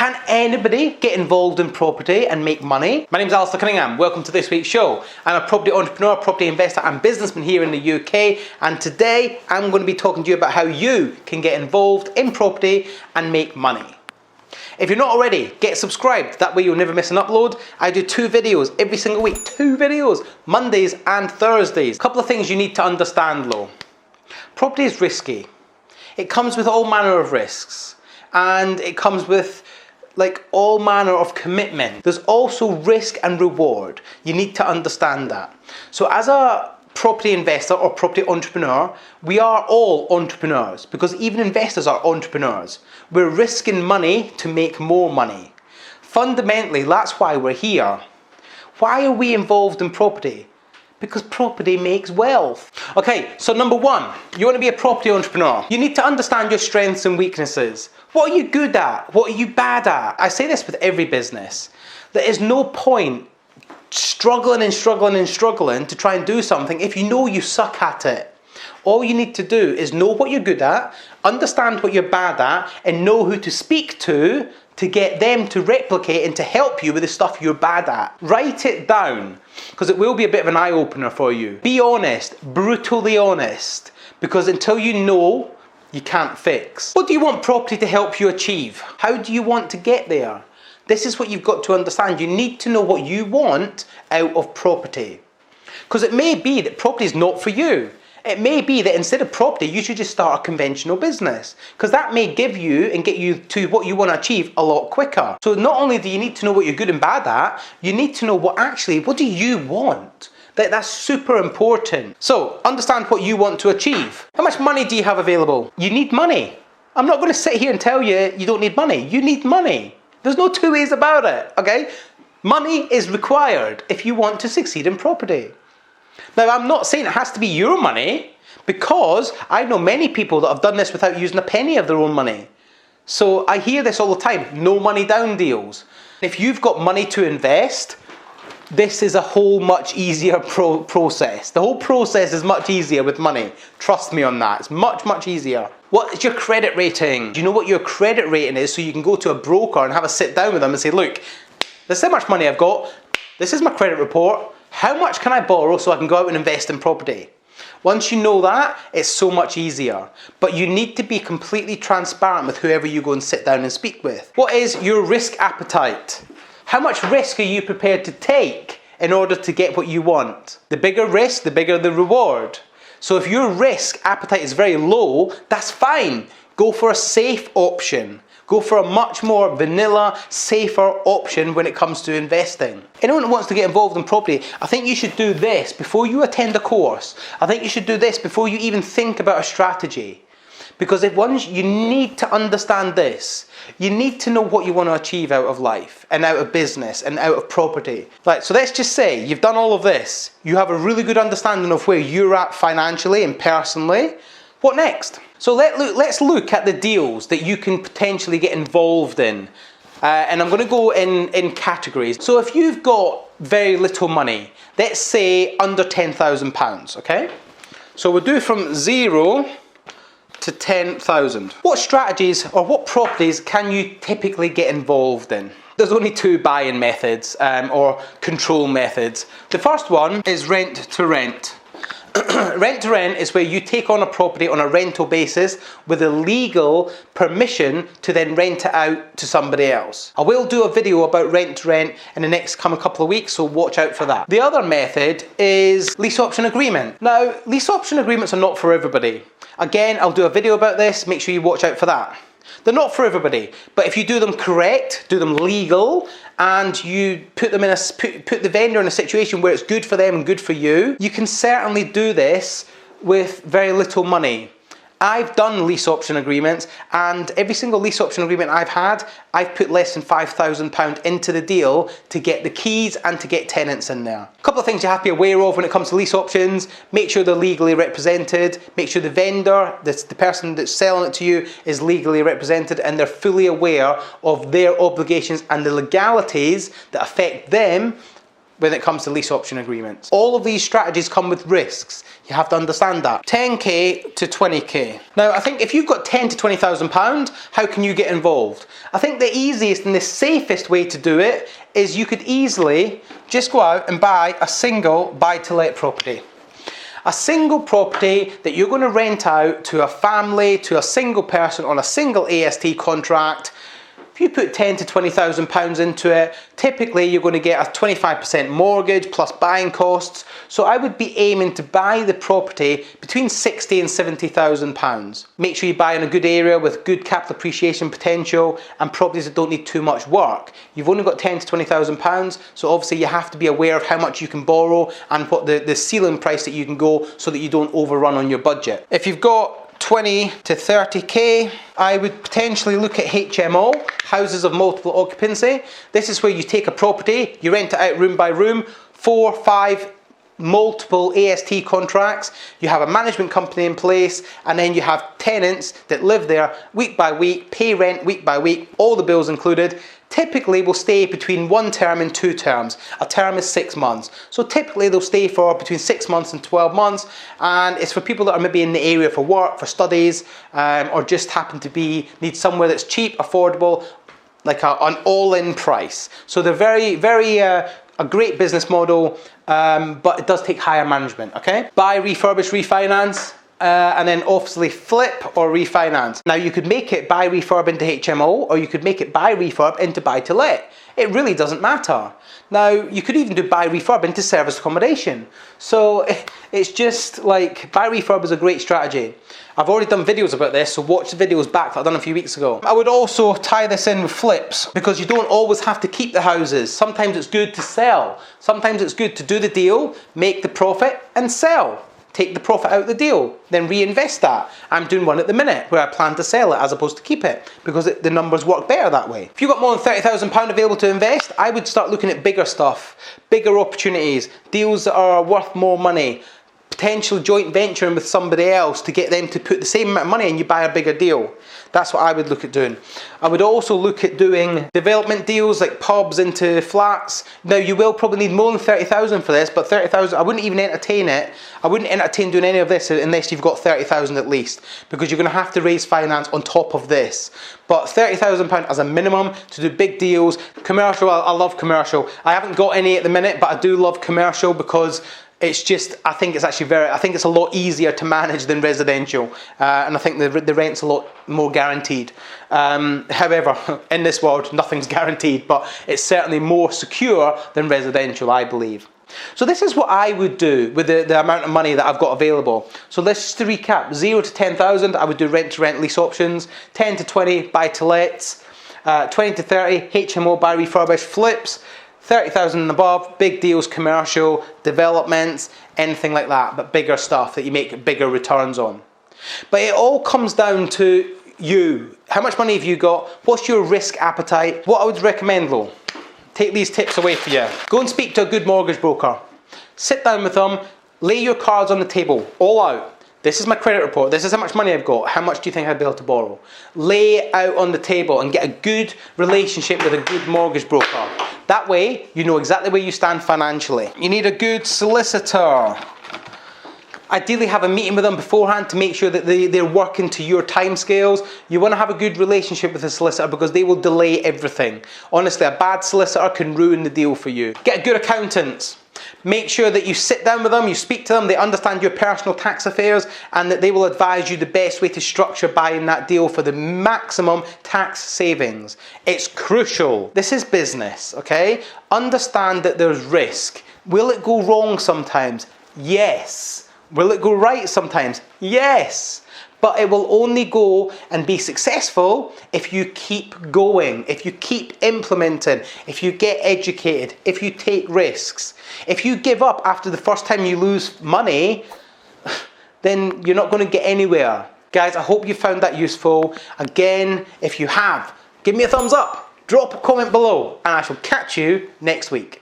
Can anybody get involved in property and make money? My name is Alasdair Cunningham. Welcome to this week's show. I'm a property entrepreneur, property investor and businessman here in the UK, and today I'm going to be talking to you about how you can get involved in property and make money. If you're not already, get subscribed. That way you'll never miss an upload. I do 2 videos every single week. 2 videos, Mondays and Thursdays. A couple of things you need to understand though. Property is risky. It comes with all manner of risks, and it comes with all manner of commitment. There's also risk and reward. You need to understand that. So as a property investor or property entrepreneur, we are all entrepreneurs, because even investors are entrepreneurs. We're risking money to make more money. Fundamentally, that's why we're here. Why are we involved in property? Because property makes wealth. Okay, so number 1, you want to be a property entrepreneur. You need to understand your strengths and weaknesses. What are you good at? What are you bad at? I say this with every business. There is no point struggling to try and do something if you know you suck at it. All you need to do is know what you're good at, understand what you're bad at, and know who to speak to get them to replicate and to help you with the stuff you're bad at. Write it down, because it will be a bit of an eye-opener for you. Be honest, brutally honest, because until you know, you can't fix. What do you want property to help you achieve? How do you want to get there? This is what you've got to understand. You need to know what you want out of property. Because it may be that property is not for you. It may be that instead of property, you should just start a conventional business, because that may give you and get you to what you want to achieve a lot quicker. So not only do you need to know what you're good and bad at, you need to know what do you want? That's super important. So understand what you want to achieve. How much money do you have available? You need money. I'm not going to sit here and tell you you don't need money. You need money. There's no 2 ways about it, okay? Money is required if you want to succeed in property. Now, I'm not saying it has to be your money, because I know many people that have done this without using a penny of their own money. So I hear this all the time, no money down deals. If you've got money to invest, this is a whole much easier process. The whole process is much easier with money. Trust me on that. It's much, much easier. What is your credit rating? Do you know what your credit rating is, so you can go to a broker and have a sit down with them and say, look, this is how much money I've got. This is my credit report. How much can I borrow so I can go out and invest in property? Once you know that, it's so much easier. But you need to be completely transparent with whoever you go and sit down and speak with. What is your risk appetite? How much risk are you prepared to take in order to get what you want? The bigger risk, the bigger the reward. So if your risk appetite is very low, that's fine. Go for a safe option. Go for a much more vanilla, safer option when it comes to investing. Anyone that wants to get involved in property, I think you should do this before you attend a course. I think you should do this before you even think about a strategy. Because you need to understand this. You need to know what you want to achieve out of life and out of business and out of property. Right, so let's just say you've done all of this. You have a really good understanding of where you're at financially and personally. What next? So let's look at the deals that you can potentially get involved in. And I'm going to go in categories. So if you've got very little money, let's say under £10,000, okay? So we'll do from 0 to 10,000. What strategies or what properties can you typically get involved in? There's only 2 buy-in methods or control methods. The first one is rent to rent. Rent to rent is where you take on a property on a rental basis with a legal permission to then rent it out to somebody else. I will do a video about rent to rent in the next couple of weeks, so watch out for that. The other method is lease option agreement. Now, lease option agreements are not for everybody. Again, I'll do a video about this, make sure you watch out for that. They're not for everybody, but if you do them correct, do them legal, and you put the vendor in a situation where it's good for them and good for you, you can certainly do this with very little money. I've done lease option agreements, and every single lease option agreement I've had, I've put less than £5,000 into the deal to get the keys and to get tenants in there. A couple of things you have to be aware of when it comes to lease options: make sure they're legally represented, make sure the vendor, the person that's selling it to you, is legally represented and they're fully aware of their obligations and the legalities that affect them when it comes to lease option agreements. All of these strategies come with risks. You have to understand that. 10k to 20k. Now, I think if you've got 10 to 20,000 pounds, how can you get involved? I think the easiest and the safest way to do it is you could easily just go out and buy a single buy-to-let property. A single property that you're going to rent out to a family, to a single person on a single AST contract. If you put 10 to 20,000 pounds into it, typically you're going to get a 25% mortgage plus buying costs. So I would be aiming to buy the property between 60 and 70,000 pounds. Make sure you buy in a good area with good capital appreciation potential and properties that don't need too much work. You've only got 10 to 20,000 pounds, so obviously you have to be aware of how much you can borrow and what the ceiling price that you can go so that you don't overrun on your budget. If you've got 20 to 30k, I would potentially look at HMO, houses of multiple occupancy. This is where you take a property, you rent it out room by room, 4, 5, multiple AST contracts, you have a management company in place, and then you have tenants that live there week by week, pay rent week by week, all the bills included. Typically will stay between 1 term and 2 terms. A term is 6 months. So typically they'll stay for between 6 months and 12 months. And it's for people that are maybe in the area for work, for studies, or just happen to need somewhere that's cheap, affordable, like an all-in price. So they're very, a great business model, but it does take higher management, okay? Buy, refurbish, refinance. And then obviously flip or refinance. Now you could make it buy refurb into HMO, or you could make it buy refurb into buy to let. It really doesn't matter. Now you could even do buy refurb into service accommodation. So it's just like buy refurb is a great strategy. I've already done videos about this, so watch the videos back that I've done a few weeks ago. I would also tie this in with flips, because you don't always have to keep the houses. Sometimes it's good to sell. Sometimes it's good to do the deal, make the profit and sell. Take the profit out of the deal, then reinvest that. I'm doing one at the minute where I plan to sell it as opposed to keep it, because the numbers work better that way. If you've got more than £30,000 available to invest, I would start looking at bigger stuff, bigger opportunities, deals that are worth more money, potential joint venturing with somebody else to get them to put the same amount of money and you buy a bigger deal. That's what I would look at doing. I would also look at doing development deals like pubs into flats. Now you will probably need more than 30,000 for this, but 30,000, I wouldn't even entertain it. I wouldn't entertain doing any of this unless you've got 30,000 at least, because you're going to have to raise finance on top of this. But £30,000 as a minimum to do big deals. Commercial, I love commercial. I haven't got any at the minute, but I do love commercial because it's just, I think it's a lot easier to manage than residential, and I think the rent's a lot more guaranteed. However, in this world, nothing's guaranteed, but it's certainly more secure than residential, I believe. So this is what I would do with the amount of money that I've got available. So let's just recap: 0 to 10,000, I would do rent-to-rent lease options; 10 to 20, buy-to-lets; 20 to 30, HMO, buy, refurbish, flips; 30,000 and above, big deals, commercial, developments, anything like that, but bigger stuff that you make bigger returns on. But it all comes down to you. How much money have you got? What's your risk appetite? What I would recommend though, take these tips away for you. Go and speak to a good mortgage broker. Sit down with them, lay your cards on the table, all out. This is my credit report, this is how much money I've got, how much do you think I'd be able to borrow? Lay it out on the table and get a good relationship with a good mortgage broker. That way, you know exactly where you stand financially. You need a good solicitor. Ideally have a meeting with them beforehand to make sure that they're working to your timescales. You want to have a good relationship with a solicitor because they will delay everything. Honestly, a bad solicitor can ruin the deal for you. Get a good accountant. Make sure that you sit down with them, you speak to them, they understand your personal tax affairs, and that they will advise you the best way to structure buying that deal for the maximum tax savings. It's crucial. This is business, okay? Understand that there's risk. Will it go wrong sometimes? Yes. Will it go right sometimes? Yes. But it will only go and be successful if you keep going, if you keep implementing, if you get educated, if you take risks. If you give up after the first time you lose money, then you're not going to get anywhere. Guys, I hope you found that useful. Again, if you have, give me a thumbs up, drop a comment below, and I shall catch you next week.